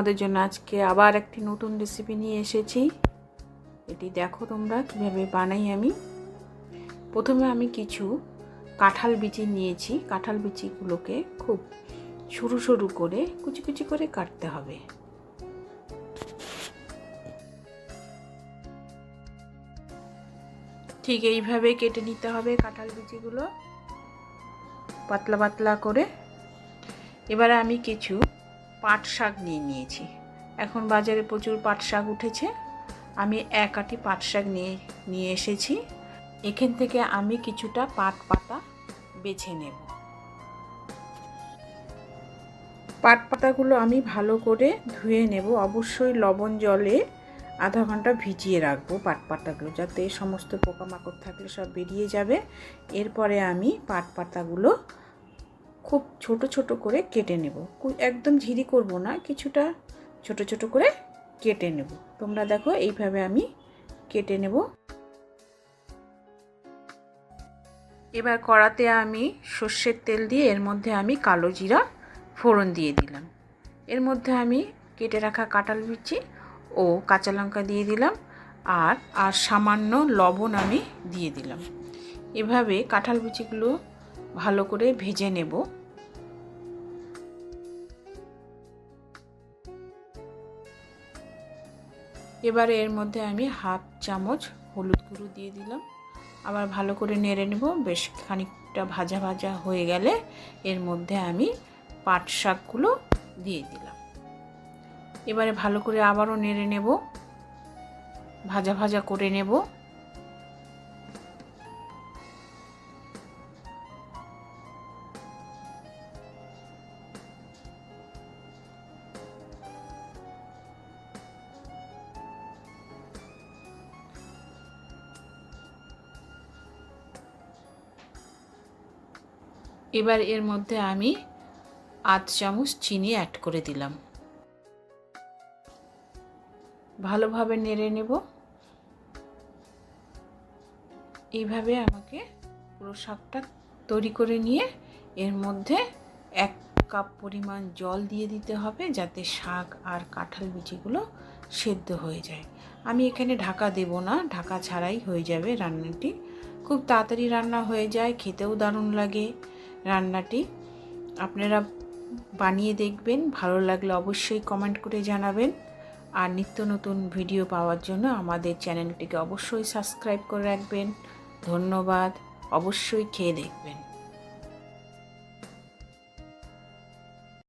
তোমাদের জন্য আজকে আবার একটি নতুন রেসিপি নিয়ে এসেছি। এটি দেখো তোমরা কিভাবে বানাই আমি। প্রথমে আমি কিছু কাঁঠাল বিচি নিয়েছি। কাঁঠাল বিচিগুলোকে খুব সরু সরু করে কুচি কুচি করে কাটতে হবে। ঠিক এইভাবে কেটে নিতে হবে কাঁঠাল বিচিগুলো পাতলা পাতলা করে। এবারে আমি কিছু পাট শাক নিয়েছি। এখন বাজারে প্রচুর পাট শাক উঠেছে। আমি এক আটি পাট শাক নিয়ে এসেছি। এখান থেকে আমি কিছুটা পাট পাতা বেছে নেব। পাট পাতাগুলো আমি ভালো করে ধুয়ে নেব। অবশ্যই লবণ জলে আধা ঘন্টা ভিজিয়ে রাখবো পাট পাতাগুলো, যাতে সমস্ত পোকামাকড় থাকলে সব বেরিয়ে যাবে। এরপরে আমি পাট পাতাগুলো খুব ছোট ছোট করে কেটে নেব। একদম ঝিরি করব না, কিছুটা ছোট ছোট করে কেটে নেব। তোমরা দেখো এইভাবে আমি কেটে নেব। এবার কড়াতে আমি সর্ষের তেল দিয়ে এর মধ্যে আমি কালো জিরা ফোড়ন দিয়ে দিলাম। এর মধ্যে আমি কেটে রাখা কাঁঠাল বিচি ও কাঁচা লঙ্কা দিয়ে দিলাম, আর সামান্য লবণ আমি দিয়ে দিলাম। এভাবে কাঁঠাল বিচিগুলো ভালো করে ভেজে নেব। এবারে এর মধ্যে আমি হাফ চামচ হলুদ গুঁড়ো দিয়ে দিলাম। আবার ভালো করে নেড়ে নেব। বেশ খানিকটা ভাজা ভাজা হয়ে গেলে এর মধ্যে আমি পাট শাকগুলো দিয়ে দিলাম। এবারে ভালো করে আবারও নেড়ে নেব, ভাজা ভাজা করে নেব। এবার এর মধ্যে আমি আধ চামচ চিনি অ্যাড করে দিলাম। ভালোভাবে নেড়ে নেব। এইভাবে আমাকে পুরো শাকটা তৈরি করে নিয়ে এর মধ্যে 1 কাপ পরিমাণ জল দিয়ে দিতে হবে, যাতে শাক আর কাঁঠাল বিচিগুলো সেদ্ধ হয়ে যায়। আমি এখানে ঢাকা দেব না, ঢাকা ছাড়াই হয়ে যাবে রান্নাটি। খুব তাড়াতাড়ি রান্না হয়ে যায়, খেতেও দারুণ লাগে রান্নাটি। আপনারা বানিয়ে দেখবেন, ভালো লাগলে অবশ্যই কমেন্ট করে জানাবেন। আর নিত্য নতুন ভিডিও পাওয়ার জন্য আমাদের চ্যানেলটিকে অবশ্যই সাবস্ক্রাইব করে রাখবেন। ধন্যবাদ। অবশ্যই খেয়ে দেখবেন।